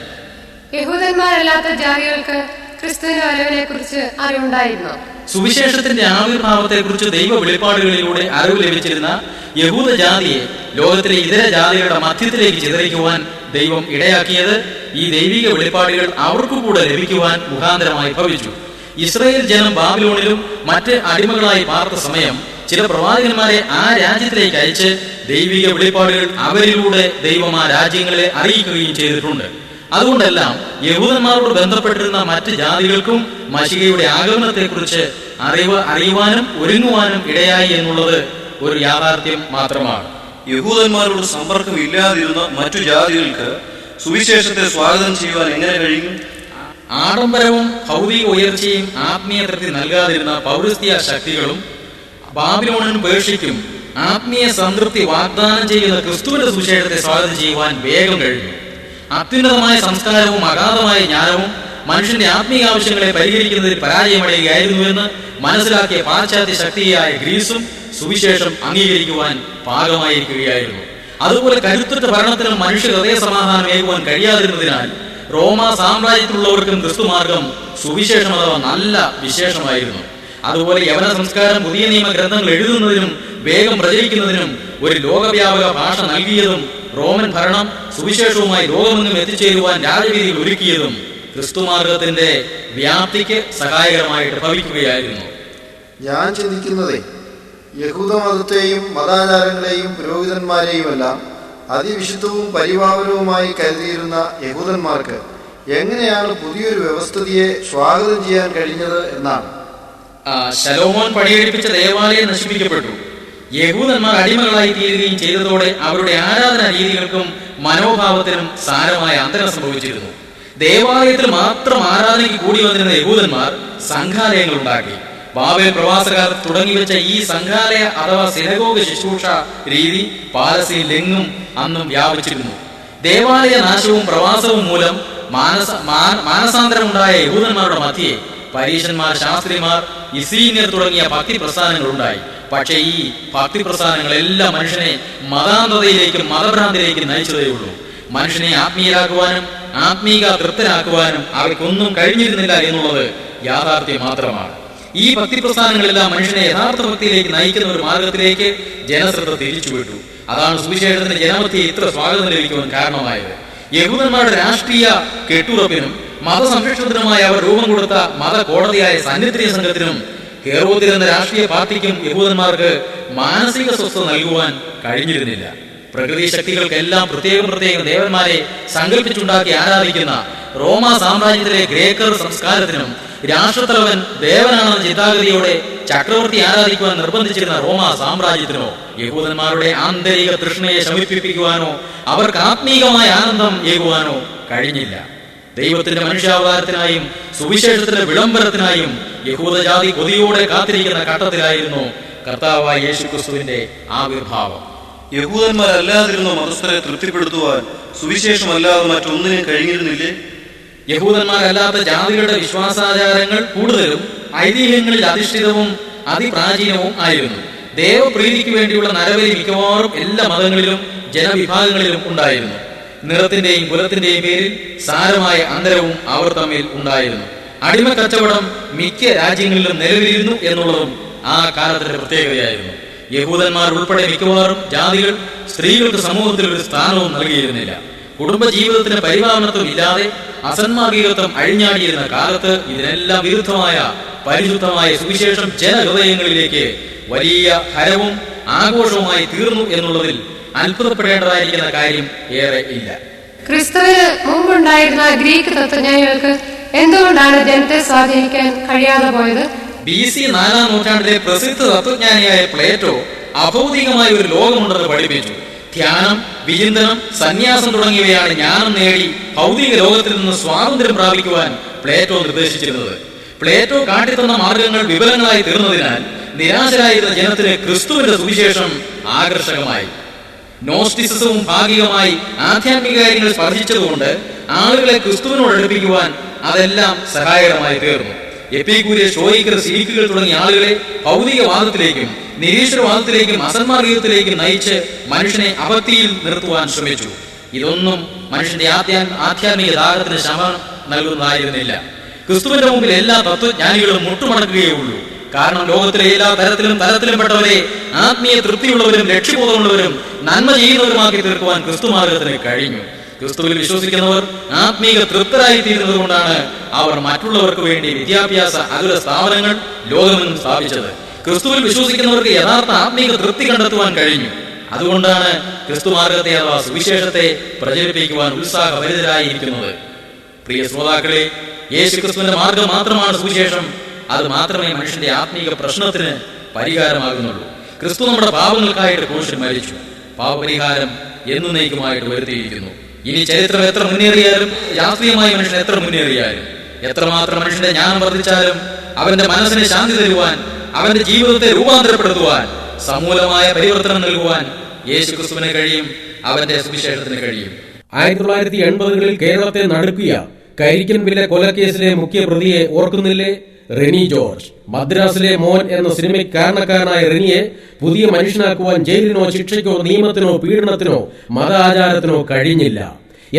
യഹൂദന്മാരല്ലാത്ത ജാതികൾക്ക് ക്രിസ്തുവിന്റെ വരവിനെ കുറിച്ച് അറിവുണ്ടായിരുന്നു. സുവിശേഷത്തിന്റെ ആവിർഭാവത്തെ കുറിച്ച് ദൈവ വെളിപ്പാടുകളിലൂടെ അറിവ് ലഭിച്ചിരുന്ന യഹൂദ ജാതിയെ ലോകത്തിലെ ഇതര ജാതികളുടെ മധ്യത്തിലേക്ക് ചിതറിക്കുവാൻ ദൈവം ഇടയാക്കിയത് ഈ ദൈവിക വെളിപ്പാടുകൾ അവർക്കു കൂടെ ലഭിക്കുവാൻ മുഖാന്തരമായി ഭവിച്ചു. ഇസ്രായേൽ ജനം ബാബിലോണിലും മറ്റ് അടിമകളായി പാർത്ത സമയം ചില പ്രവാചകന്മാരെ ആ രാജ്യത്തിലേക്ക് അയച്ച് ദൈവിക വെളിപ്പാടുകൾ അവരിലൂടെ ദൈവം ആ രാജ്യങ്ങളെ അറിയിക്കുകയും ചെയ്തിട്ടുണ്ട്. അതുകൊണ്ടെല്ലാം യഹൂദന്മാരോട് ബന്ധപ്പെട്ടിരുന്ന മറ്റ് ജാതികൾക്കും മശീഹയുടെ ആഗമനത്തെക്കുറിച്ച് അറിയുവാനും ഒരുങ്ങുവാനും ഇടയായി എന്നുള്ളത് ഒരു യാഥാർത്ഥ്യം മാത്രമാണ്. യഹൂദന്മാരോട് സമ്പർക്കം ഇല്ലാതിരുന്ന മറ്റു ജാതികൾക്ക് സുവിശേഷത്തെ സ്വാഗതം ചെയ്യുവാൻ എങ്ങനെ കഴിയും? ആഡംബരവും ഭൗതിക ഉയർച്ചയും ആത്മീയ തൃപ്തി നൽകാതിരുന്ന പൗരസ്ത്യ ശക്തികളും ബാബിലോണിനും പേർഷ്യയ്ക്കും ആത്മീയ സംതൃപ്തി വാഗ്ദാനം ചെയ്യുന്ന ക്രിസ്തുവിന്റെ സുവിശേഷത്തെ സ്വാഗതം ചെയ്യുവാൻ വേഗം കഴിഞ്ഞു. അത്യുന്നതമായ സംസ്കാരവും അഗാധമായ ജ്ഞാനവും മനുഷ്യന്റെ ആത്മീയ ആവശ്യങ്ങളെ പരിഹരിക്കുന്നതിൽ പരാജയമടയുകയായിരുന്നുവെന്ന് മനസ്സിലാക്കിയ പാശ്ചാത്യ ശക്തിയായ ഗ്രീസും സുവിശേഷം അംഗീകരിക്കുവാൻ പാകമായിരിക്കുകയായിരുന്നു. അതുപോലെ കരുത്തുറ്റ ഭരണത്തിനും മനുഷ്യ ഹൃദയ സമാധാനമേകുവാൻ കഴിയാതിരുന്നതിനാൽ റോമ സാമ്രാജ്യത്തിലുള്ളവർക്കും ക്രിസ്തുമാർഗം സുവിശേഷം അഥവാ നല്ല വിശേഷമായിരുന്നു. അതുപോലെ യവന സംസ്കാരം പുതിയ നിയമ ഗ്രന്ഥങ്ങൾ എഴുതുന്നതിനും വേഗം പ്രചരിക്കുന്നതിനും ഒരു ലോകവ്യാപക ഭാഷ നൽകിയതും റോമൻ ഭരണം സുവിശേഷവുമായി ലോകമെങ്ങും എത്തിച്ചേരുവാൻ രാജവീതിയിൽ ഒരുക്കിയതും ക്രിസ്തുമാർഗത്തിന്റെ വ്യാപ്തിക്ക് സഹായകരമായിട്ട് ഭവിക്കുകയായിരുന്നു. ഞാൻ ചിന്തിക്കുന്നതേ, യഹൂദമതത്തെയും മതാചാരങ്ങളെയും പുരോഹിതന്മാരെയുമെല്ലാം അതിവിശുദ്ധവും പരിപാവനവുമായി കരുതിയിരുന്ന യഹൂദന്മാർക്ക് എങ്ങനെയാണ് പുതിയൊരു വ്യവസ്ഥിതിയെ സ്വാഗതം ചെയ്യാൻ കഴിഞ്ഞത് എന്നാണ്. ശലോമോൻ പണിയെടുപ്പിച്ച ദേവാലയം നശിപ്പിക്കപ്പെട്ടു. യഹൂദന്മാർ അടിമകളായി തീരുകയും ചെയ്തതോടെ അവരുടെ ആരാധനാ രീതികൾക്കും മനോഭാവത്തിനും സാരമായ അന്തരം സംഭവിച്ചിരുന്നു. ദേവാലയത്തിൽ മാത്രം ആരാധനയ്ക്ക് കൂടി വന്നിരുന്ന യഹൂദന്മാർ സംഘാലയങ്ങൾ ഉണ്ടാക്കി. ബാബേൽ പ്രവാസകാലത്ത് തുടങ്ങിവെച്ച ഈ സംഘാലയ അഥവാ സിനഗോഗ് ശുശ്രൂഷ രീതി പാലസ്തീനിലെങ്ങും അന്നും വ്യാപിച്ചിരുന്നു. ദേവാലയ നാശവും പ്രവാസവും മൂലം മാനസാന്തരമുണ്ടായ യഹൂദന്മാരുടെ മധ്യേ പരീശന്മാർ, ശാസ്ത്രിമാർ, ഇസീന്യർ തുടങ്ങിയ ഭക്തി പ്രസ്ഥാനങ്ങൾ ഉണ്ടായി. പക്ഷേ ഈ ഭക്തി പ്രസ്ഥാനങ്ങളെല്ലാം മനുഷ്യനെ മതാന്തതയിലേക്കും മതഭ്രാന്തിയിലേക്കും നയിച്ചതേയുള്ളൂ. മനുഷ്യനെ ആത്മീയരാക്കുവാനും ആത്മീക തൃപ്തരാക്കുവാനും അവർക്കൊന്നും കഴിഞ്ഞിരുന്നില്ല എന്നുള്ളത് യാഥാർത്ഥ്യം മാത്രമാണ്. ഈ ഭക്തി പ്രസ്ഥാനങ്ങളെല്ലാം മനുഷ്യനെ യഥാർത്ഥ ഭക്തിയിലേക്ക് നയിക്കുന്ന ഒരു മാർഗത്തിലേക്ക് ജനശ്രദ്ധ തിരിച്ചുവിട്ടു. അതാണ് സുവിശേഷത്തിന്റെ ജനമധ്യേ ഇത്ര സ്വാഗതം ലഭിക്കുവാൻ കാരണമായത്. യഹൂദന്മാരുടെ രാഷ്ട്രീയ കെട്ടുറപ്പിനും മതസംരക്ഷണത്തിനുമായി അവർ രൂപം കൊടുത്ത മത കോടതിയായ സന്നിധ്യ സംഘത്തിനും ഹെറോദ് എന്ന രാഷ്ട്രീയ പാർട്ടിക്കും യഹൂദന്മാർക്ക് മാനസിക സ്വസ്ഥത നൽകുവാൻ കഴിഞ്ഞിരുന്നില്ല. പ്രകൃതി ശക്തികൾക്കെല്ലാം പ്രത്യേകം ദേവന്മാരെ സങ്കല്പിച്ചുണ്ടാക്കി ആരാധിക്കുന്ന റോമ സാമ്രാജ്യത്തിലെ ഗ്രേക്കർ സംസ്കാരത്തിനും രാഷ്ട്രത്തലവൻ ദേവനാണെന്ന ചിന്താഗതിയോടെ ചക്രവർത്തി ആരാധിക്കുവാൻ നിർബന്ധിച്ചിരുന്ന റോമ സാമ്രാജ്യത്തിനോ യഹൂദന്മാരുടെ ആന്തരിക തൃഷ്ണയെ ശമിപ്പിക്കുവാനോ അവർക്ക് ആത്മീകമായ ആനന്ദം ഏകുവാനോ കഴിഞ്ഞില്ല. ദൈവത്തിന്റെ മനുഷ്യാവതാരത്തിനായും സുവിശേഷത്തിന്റെ വിളംബരത്തിനായും യഹൂദജാതി കൊതിയോടെ കാത്തിരിക്കുന്ന ഘട്ടത്തിലായിരുന്നു കർത്താവായ യേശുക്രിസ്തുവിന്റെ ആവിർഭാവം. യഹൂദന്മാരല്ലാതിരുന്ന മതസ്ഥരെ തൃപ്തിപ്പെടുത്തുവാൻ സുവിശേഷമല്ലാതെ മറ്റൊന്നിനും കഴിഞ്ഞിരുന്നില്ലേ? യഹൂദന്മാരല്ലാത്ത ജാതികളുടെ വിശ്വാസാചാരങ്ങൾ കൂടുതലും ഐതിഹ്യങ്ങളിൽ അധിഷ്ഠിതവും അതിപ്രാചീനവും ആയിരുന്നു. ദേവപ്രീതിക്ക് വേണ്ടിയുള്ള നരബലി മിക്കവാറും എല്ലാ മതങ്ങളിലും ജനവിഭാഗങ്ങളിലും ഉണ്ടായിരുന്നു. നിറത്തിന്റെയും കുലത്തിന്റെയും പേരിൽ സാരമായ അന്തരവും അവർ തമ്മിൽ ഉണ്ടായിരുന്നു. അടിമ കച്ചവടം മിക്ക രാജ്യങ്ങളിലും നിലവിലിരുന്നു എന്നുള്ളതും ആ കാലത്തിന്റെ പ്രത്യേകതയായിരുന്നു. യഹൂദന്മാർ ഉൾപ്പെടെ മിക്കവാറും ജാതികൾ സ്ത്രീകൾക്ക് സമൂഹത്തിൽ ഒരു സ്ഥാനവും നൽകിയിരുന്നില്ല. കുടുംബജീവിതത്തിന് പരിപാലനത്വം ഇല്ലാതെ അസന്മാർഗികത്വം അഴിഞ്ഞാടിയിരുന്ന കാലത്ത് ഇതിനെല്ലാം വിരുദ്ധമായ പരിശുദ്ധമായ സുവിശേഷം ജനഹൃദയങ്ങളിലേക്ക് വലിയ ഹരവും ആഘോഷവുമായി തീർന്നു എന്നുള്ളതിൽ അത്ഭുതപ്പെടേണ്ടതായിരിക്കുന്ന കാര്യം ഏറെ ഇല്ല. ക്രിസ്തുവിന് മുമ്പുണ്ടായിരുന്ന ഗ്രീക്ക് തത്വജ്ഞാനികൾക്ക് എന്തുകൊണ്ടാണ് ജനത്തെ സ്വാധീനിക്കാൻ കഴിയാതെ പോയത്? BC 4-ാം നൂറ്റാണ്ടിലെ പ്രസിദ്ധ തത്വജ്ഞാനിയായ പ്ലേറ്റോ അഭൗതികമായ ഒരു ലോകമുണ്ടെന്ന് പഠിപ്പിച്ചു. ധ്യാനം, വിചിന്തനം, സന്യാസം തുടങ്ങിയവയാണ് ജ്ഞാനം നേടി ഭൗതിക ലോകത്തിൽ നിന്ന് സ്വാതന്ത്ര്യം പ്രാപിക്കുവാൻ പ്ലേറ്റോ നിർദ്ദേശിച്ചിരുന്നത്. പ്ലേറ്റോ കാട്ടിത്തന്ന മാർഗങ്ങൾ വിപുലങ്ങളായി തീർന്നതിനാൽ നിരാശരായിരുന്ന ജനത്തിന് ക്രിസ്തുവിന്റെ സുവിശേഷം ആകർഷകമായി. നോസ്റ്റിസിസവും ഭാഗികമായി ആധ്യാത്മിക കാര്യങ്ങൾ സ്പർശിച്ചതുകൊണ്ട് ആളുകളെ ക്രിസ്തുവിനോട് അടുപ്പിക്കുവാൻ അതെല്ലാം സഹായകരമായി തീർന്നു. എപ്പിക്കൂരിയ, സ്റ്റോയിക്കർ, സിനിക്കുകൾ തുടങ്ങിയ ആളുകളെ ഭൗതികവാദത്തിലേക്കും നിരീശ്വരവാദത്തിലേക്കും അസന്മാർഗത്തിലേക്കും നയിച്ച് മനുഷ്യനെ അഭക്തിയിൽ നിർത്തുവാൻ ശ്രമിച്ചു. ഇതൊന്നും മനുഷ്യന്റെ ആധ്യാത്മിക ദാഹത്തിന് ശമനം നൽകുന്നതായിരുന്നില്ല. ക്രിസ്തുവിന്റെ മുമ്പിൽ എല്ലാ തത്വജ്ഞാനികളും മുട്ടുമടക്കുകയുള്ളൂ. കാരണം ലോകത്തിലെ എല്ലാ തരത്തിലും പെട്ടവരെ ആത്മീയ തൃപ്തിയുള്ളവരും ലക്ഷ്യബോധമുള്ളവരും നന്മ ചെയ്യുന്നവരുമാക്കി തീർക്കുവാൻ ക്രിസ്തുമാർഗത്തിന് കഴിഞ്ഞു. ക്രിസ്തുവിൽ വിശ്വസിക്കുന്നവർ ആത്മീക തൃപ്തരായി തീരുന്നത് കൊണ്ടാണ് അവർ മറ്റുള്ളവർക്ക് വേണ്ടി വിദ്യാഭ്യാസ അതുല സ്ഥാപനങ്ങൾ ലോകമെന്നും സ്ഥാപിച്ചത്. ക്രിസ്തുവിൽ വിശ്വസിക്കുന്നവർക്ക് യഥാർത്ഥ ആത്മീക തൃപ്തി കണ്ടെത്തുവാൻ കഴിഞ്ഞു. അതുകൊണ്ടാണ് ക്രിസ്തുമാർഗത്തെ അഥവാ സുവിശേഷത്തെ പ്രചരിപ്പിക്കുവാൻ ഉത്സാഹഭരിതരായിരിക്കുന്നത്. പ്രിയ ശ്രോതാക്കളെ, യേശു ക്രിസ്തുവിന്റെ മാർഗം മാത്രമാണ് സുവിശേഷം. അത് മാത്രമേ മനുഷ്യന്റെ ആത്മീക പ്രശ്നത്തിന് പരിഹാരമാകുന്നുള്ളൂ. ക്രിസ്തു നമ്മുടെ പാപങ്ങൾക്കായിട്ട് ക്രൂശിൽ മരിച്ചു. പാപപരിഹാരം എന്നേക്കുമായിട്ട് വരുത്തിയിരിക്കുന്നു. ഇനി ചരിത്രം എത്ര മുന്നേറിയാലും, ശാസ്ത്രീയമായി മനുഷ്യൻ എത്ര മുന്നേറിയാലും, എത്രമാത്രം മനുഷ്യന്റെ ജ്ഞാനം വർദ്ധിച്ചാലും, അവന്റെ മനസ്സിന് ശാന്തി തരുവാൻ, അവന്റെ ജീവിതത്തെ രൂപാന്തരപ്പെടുത്തുവാൻ, സമൂലമായ പരിവർത്തനം നൽകുവാൻ യേശു ക്രിസ്തുവിന് കഴിയും. അവന്റെ സുവിശേഷത്തിന് കഴിയും. 1980-കളിൽ കേരളത്തെ നടുക്കിയ കരിക്കൻപിലെ കൊലക്കേസിലെ മുഖ്യ പ്രതിയെ ഓർക്കുന്നില്ലേ? റെനി ജോർജ്. മദ്രാസിലെ മോൻ എന്ന സിനിമയ്ക്ക് കാരണക്കാരനായ റെനിയെ പുതിയ മനുഷ്യനാക്കുവാൻ ജയിലിനോ ശിക്ഷയ്ക്കോ നിയമത്തിനോ പീഡനത്തിനോ മത ആചാരത്തിനോ കഴിഞ്ഞില്ല.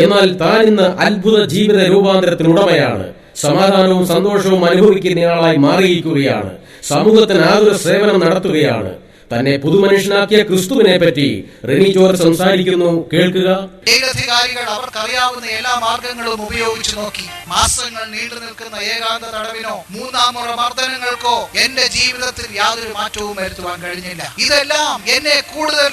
എന്നാൽ താൻ ഇന്ന് അത്ഭുത ജീവിത രൂപാന്തരത്തിനുടമയാണ്. സമാധാനവും സന്തോഷവും അനുഭവിക്കുന്നയാളായി മാറിയിരിക്കുകയാണ്. സമൂഹത്തിന് ആതുര സേവനം നടത്തുകയാണ്. തന്നെ പുതുമനുഷ്യനാക്കിയ ക്രിസ്തുവിനെ പറ്റി റെനി ജോർജ് സംസാരിക്കുന്നു. കേൾക്കുക. ജയിലധികാരികൾ അവർക്കറിയാവുന്ന എല്ലാ മാർഗങ്ങളും ഉപയോഗിച്ചു നോക്കി. മാസങ്ങൾ നീണ്ടു നിൽക്കുന്ന ഏകാന്ത തടവിനോ 3-ാം മുറ മർദ്ദനങ്ങൾക്കോ എന്റെ ജീവിതത്തിൽ യാതൊരു മാറ്റവും വരുത്തുവാൻ കഴിഞ്ഞില്ല. ഇതെല്ലാം എന്നെ കൂടുതൽ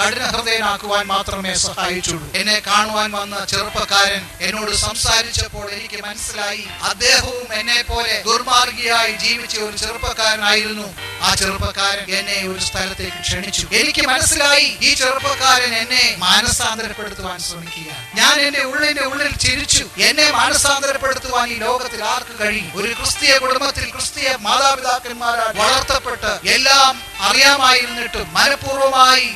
കഠിന ഹൃദയനാക്കുവാൻ മാത്രമേ സഹായിച്ചുള്ളൂ. എന്നെ കാണുവാൻ വന്ന ചെറുപ്പക്കാരൻ എന്നോട് സംസാരിച്ചപ്പോൾ എനിക്ക് മനസ്സിലായി, അദ്ദേഹവും എന്നെ പോലെ ദുർമാർഗിയായി ജീവിച്ച ഒരു ചെറുപ്പക്കാരനായിരുന്നു. ആ ചെറുപ്പക്കാരൻ എന്നെ ഒരു സ്ഥലത്തേക്ക് ക്ഷണിച്ചു. എനിക്ക് മനസ്സിലായി, ഈ ചെറുപ്പക്കാരൻ എന്നെ മാനസാന്തരപ്പെടുത്തുവാൻ ശ്രമിക്കുക. ഞാൻ എന്റെ ഉള്ളിൽ ചിരിച്ചു. എന്നെ മാനസാന്തരപ്പെടുത്തുവാൻ ഈ ലോകത്തിൽ ആർക്ക് കഴിയും? ഒരു ക്രിസ്തീയ കുടുംബത്തിൽ ക്രിസ്തീയ മാതാപിതാക്കന്മാരാൽ വളർത്തപ്പെട്ട് എല്ലാം അറിയാമായിരുന്നിട്ടും മനഃപൂർവ്വമായി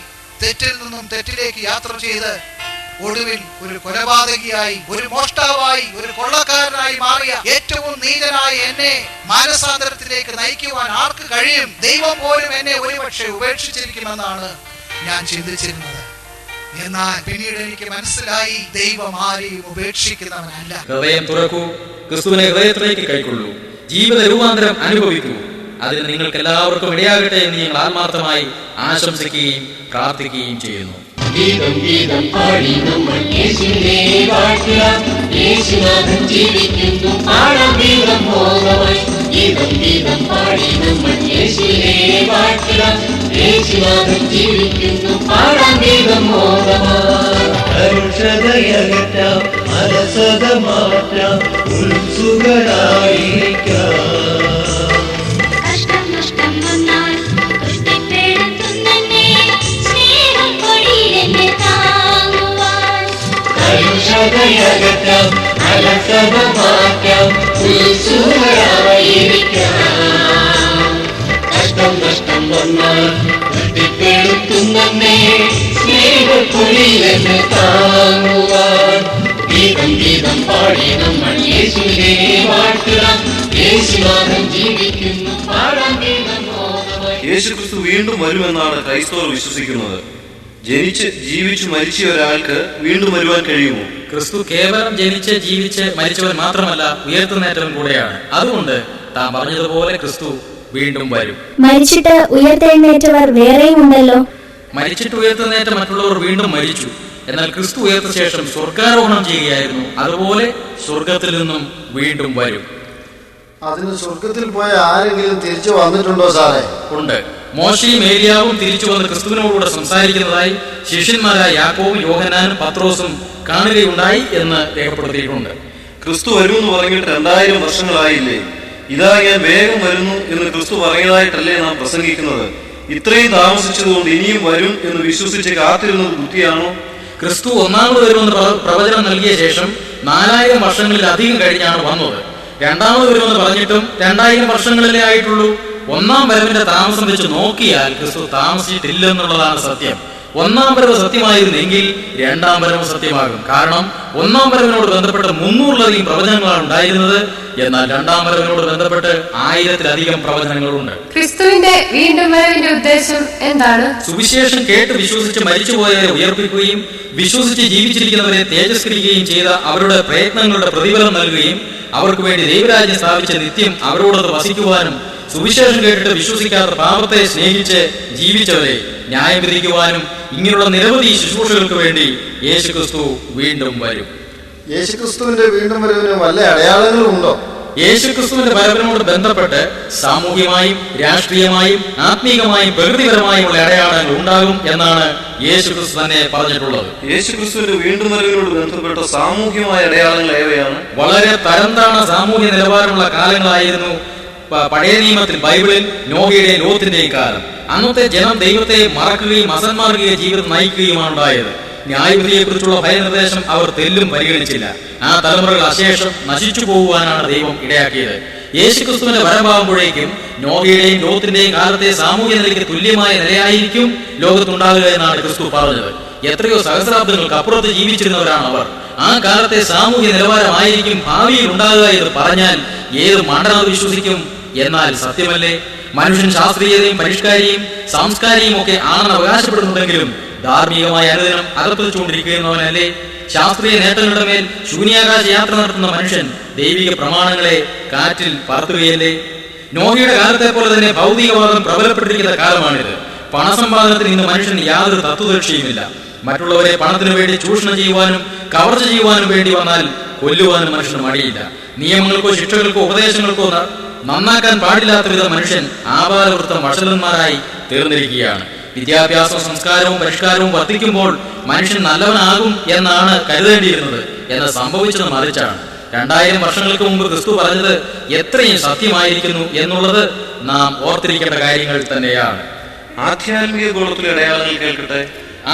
തെറ്റിൽ നിന്നും തെറ്റിലേക്ക് യാത്ര ചെയ്ത് ഒടുവിൽ ഒരു കൊലപാതകിയായി, ഒരു മോഷ്ടാവായി, ഒരു കൊള്ളക്കാരനായി മാറിയ ഏറ്റവും നീചനായ എന്നെ മാനസാന്തരത്തിലേക്ക് നയിക്കുവാൻ ആർക്ക് കഴിയും? ദൈവം പോലും എന്നെ ഒരുപക്ഷെ ഉപേക്ഷിച്ചിരിക്കുമെന്നാണ് ഞാൻ ചിന്തിച്ചിരുന്നത്. എന്നാൽ പിന്നീട് എനിക്ക് മനസ്സിലായി, ദൈവം ആരെയും ഉപേക്ഷിക്കുന്നവനല്ല. ഹൃദയം തുറക്കൂ, ക്രിസ്തുവിനെ ഹൃദയത്തിലേക്ക് കൈക്കൊള്ളൂ, ജീവിത രൂപാന്തരം അനുഭവിക്കൂ. അതിന് നിങ്ങൾക്ക് എല്ലാവർക്കും ഇടയാകട്ടെ എന്ന് ഞങ്ങൾ ആത്മാർത്ഥമായി ആശംസിക്കുകയും പ്രാർത്ഥിക്കുകയും ചെയ്യുന്നു. ഗീതം ഗീതം പാടി നമ്മൾ യേശുവിനെ വാഴ്ത്താം. യേശുനാഥൻ ജീവിക്കുന്നു, പാടാം ഗീതം മോഹമായി. ഗീതം ഗീതം പാടി നമ്മൾ യേശുവിനെ വാഴ്ത്താം. യേശുനാഥൻ ജീവിക്കുന്നു, പാടാം ഗീതം മോഹമായി. കരുഷതയകറ്റാം, അലസത മാറ്റാം, ഉത്സുകരായിരിക്കാം. കരുഷതയകറ്റാം, അലസത മാറ്റാം, ഉത്സുകരായിരിക്കാം. കഷ്ടം നഷ്ടം വന്നാൽ തട്ടിപ്പെടുത്തും നമ്മെ യേശുനാഥൻ ജീവിക്കുന്നു പാടാം ഗീതം മോദമായി. യേശുക്രിസ്തു വീണ്ടും വരുമെന്നാണ് ക്രൈസ്തവർ വിശ്വസിക്കുന്നത്. ജനിച്ച് ജീവിച്ചു മരിച്ച ഒരാൾക്ക് വീണ്ടും വരുവാൻ കഴിയുമോ? ക്രിസ്തു കേവലം ജനിച്ച് ജീവിച്ച് മരിച്ചവൻ മാത്രമല്ല, ഉയർത്തുന്നേറ്റവൻ കൂടെയാണ്. അതുകൊണ്ട് താൻ പറഞ്ഞതുപോലെ ക്രിസ്തു വീണ്ടും വരും. മരിച്ചിട്ട് ഉയർത്തെഴുന്നേറ്റവർ വേറെയും ഉണ്ടല്ലോ. മരിച്ചിട്ട് ഉയർത്തുന്നേറ്റ മറ്റുള്ളവർ വീണ്ടും മരിച്ചു. എന്നാൽ ക്രിസ്തു ഉയർത്ത ശേഷം സ്വർഗാരോഹണം ചെയ്യുകയായിരുന്നു. അതുപോലെ സ്വർഗത്തിൽ നിന്നും വീണ്ടും വരും. അതിന് സ്വർഗത്തിൽ പോയ ആരെങ്കിലും തിരിച്ചു വന്നിട്ടുണ്ടോ സാറേ? ഉണ്ട്. മോശയും ഏലിയാവും തിരിച്ചു വന്ന് ക്രിസ്തുവിനോടുകൂടെ സംസാരിക്കുന്നതായി ശിഷ്യന്മാരായ യാക്കോബും യോഹന്നാനും പത്രോസും കാണുകയുണ്ടായി എന്ന് രേഖപ്പെടുത്തിയിട്ടുണ്ട്. ക്രിസ്തു വരുമെന്ന് പറഞ്ഞിട്ട് 2000 വർഷങ്ങളായില്ലേ? ഇതാ ഞാൻ വേഗം വരുന്നു എന്ന് ക്രിസ്തു പറഞ്ഞതായിട്ടല്ലേ നാം പ്രസംഗിക്കുന്നത്? ഇത്രയും താമസിച്ചതുകൊണ്ട് ഇനിയും വരും എന്ന് വിശ്വസിച്ച് കാത്തിരുന്നത് ബുദ്ധിയാണോ? ക്രിസ്തു ഒന്നാമത് വരുമെന്ന് പ്രവചനം നൽകിയ ശേഷം 4000 വർഷങ്ങളിലധികം കഴിഞ്ഞാണ് വന്നത്. രണ്ടാമത് വരുമെന്ന് പറഞ്ഞിട്ടും 2000 വർഷങ്ങളിലേ ആയിട്ടുള്ളൂ. ഒന്നാം വരവിന്റെ താമസം വെച്ച് നോക്കിയാൽ ക്രിസ്തു താമസിച്ചിട്ടില്ലെന്നുള്ളതാണ് സത്യം. ഒന്നാം വരവ് സത്യമായിരുന്നെങ്കിൽ രണ്ടാം വരവ് സത്യമാകും. കാരണം ഒന്നാം വരവിനോട് ബന്ധപ്പെട്ട് 300-ലധികം പ്രവചനങ്ങളാണ് ഉണ്ടായിരുന്നത്. എന്നാൽ രണ്ടാം വരവിനോട് ബന്ധപ്പെട്ട് 1000-ലധികം പ്രവചനങ്ങളുണ്ട്. ക്രിസ്തുവിന്റെ വീണ്ടും വരവിന്റെ ഉദ്ദേശം എന്താണ്? സുവിശേഷം കേട്ട് വിശ്വസിച്ച് മരിച്ചുപോയവരെ ഉയർപ്പിക്കുകയും വിശ്വസിച്ച് ജീവിച്ചിരിക്കുന്നവരെ തേജസ്കരിക്കുകയും ചെയ്ത അവരുടെ പ്രയത്നങ്ങളുടെ പ്രതിഫലം നൽകുകയും അവർക്ക് വേണ്ടി ദൈവരാജ്യം സ്ഥാപിച്ച് നിത്യം അവരോടൊത്ത് വസിക്കുവാനും സുവിശേഷം കേട്ടിട്ട് വിശ്വസിക്കാത്ത പാപത്തെ സ്നേഹിച്ച് ജീവിച്ചവരെ ന്യായം വിധിക്കുവാനും ഇങ്ങനെയുള്ള നിരവധി ശുശ്രൂഷകൾക്ക് വേണ്ടി യേശുക്രിസ്തു വീണ്ടും വരും. യേശുക്രിസ്തുവിന്റെ വീണ്ടും വരവിന് വല്ല അടയാളങ്ങളും ഉണ്ടോ? യേശുക്രിസ്തുവിന്റെ വരവിനോട് ബന്ധപ്പെട്ട് സാമൂഹ്യമായും രാഷ്ട്രീയമായും ആത്മീകമായും പ്രകൃതിപരമായുമുള്ള അടയാളങ്ങൾ ഉണ്ടാകും എന്നാണ് യേശുക്രിസ്തു തന്നെ പറഞ്ഞിട്ടുള്ളത്. യേശുക്രിസ്തുവിന്റെ വീണ്ടും വരവിനോട് ബന്ധപ്പെട്ട സാമൂഹ്യമായ അടയാളങ്ങൾ ഏവയാണ്? വളരെ തരംതാണ സാമൂഹ്യ നിലവാരമുള്ള കാലങ്ങളായിരുന്നു പഴയ നിയമത്തിൽ ബൈബിളിൽ നോഹയുടെയും ലോത്തിന്റെയും കാലം. അന്നത്തെ ജനം ദൈവത്തെ മറക്കുകയും അസന്മാർഗീയ ജീവിതം നയിക്കുകയുമാണ് ഉണ്ടായത്. ന്യായവിധിയെക്കുറിച്ചുള്ള ഭയനിർദ്ദേശം അവർ തെല്ലും പരിഗണിച്ചില്ല. ആ തലമുറകൾ അശേഷം നശിച്ചു പോകുവാനാണ് ദൈവം ഇടയാക്കിയത്. യേശുക്രിസ്തുവിന്റെ വരവാകുമ്പോഴേക്കും നോഹയുടെയും ലോത്തിന്റെയും കാലത്തെ സാമൂഹ്യ നിലയ്ക്ക് തുല്യമായ നിലയായിരിക്കും ലോകത്തുണ്ടാകുക എന്നാണ് ക്രിസ്തു പറഞ്ഞത്. എത്രയോ സഹസ്രാബ്ദങ്ങൾക്ക് അപ്പുറത്ത് ജീവിച്ചിരുന്നവരാണ് അവർ. ആ കാലത്തെ സാമൂഹ്യ നിലവാരമായിരിക്കും ഭാവിയിൽ ഉണ്ടാകുക എന്ന് പറഞ്ഞാൽ ഏത് മണ്ടനത് വിശ്വസിക്കും? എന്നാൽ സത്യമല്ലേ? മനുഷ്യൻ ശാസ്ത്രീയതയും പരിഷ്കാരിയും സംസ്കാരിയും ഒക്കെ ആണെന്ന് അവകാശപ്പെടുന്നുണ്ടെങ്കിലും ധാർമ്മികമായ അനുദിനം അകപ്പെച്ചുകൊണ്ടിരിക്കുന്നവനല്ലേ? ശാസ്ത്രീയ നേട്ടങ്ങളുടെ മേൽ ശൂന്യാകാശ യാത്ര നടത്തുന്ന മനുഷ്യൻ ദൈവിക പ്രമാണങ്ങളെ കാറ്റിൽ പറത്തുകയല്ലേ? നോഹയുടെ കാലത്തെ പോലെ തന്നെ ഭൗതികവാദം പ്രബലപ്പെട്ടിരിക്കുന്ന കാലമാണിത്. പണസമ്പാദനത്തിന് ഇന്ന് മനുഷ്യന് യാതൊരു തത്വദർശിയുമില്ല. മറ്റുള്ളവരെ പണത്തിനു വേണ്ടി ചൂഷണം ചെയ്യുവാനും കവർച്ച ചെയ്യുവാനും വേണ്ടി വന്നാൽ കൊല്ലുവാനും മനുഷ്യന് മടിയില്ല. നിയമങ്ങൾക്കോ ശിക്ഷകൾക്കോ ഉപദേശങ്ങൾക്കോ നന്നാക്കാൻ പാടില്ലാത്ത വിധം മനുഷ്യൻ ആപാലവൃത്തം വഷളന്മാരായി തീർന്നിരിക്കുകയാണ്. വിദ്യാഭ്യാസവും സംസ്കാരവും പരിഷ്കാരവും വർദ്ധിക്കുമ്പോൾ മനുഷ്യൻ നല്ലവനാകും എന്നാണ് കരുതേണ്ടിയിരുന്നത്. എന്നാൽ സംഭവിച്ചത് മറിച്ചാണ്. 2000 വർഷങ്ങൾക്ക് മുമ്പ് ക്രിസ്തു പറഞ്ഞത് എത്രയും സത്യമായിരിക്കുന്നു എന്നുള്ളത് നാം ഓർത്തിരിക്കേണ്ട കാര്യങ്ങൾ തന്നെയാണ്. ആധ്യാത്മിക ഗോളത്തിലെ അടയാളങ്ങൾ കേൾക്കട്ടെ.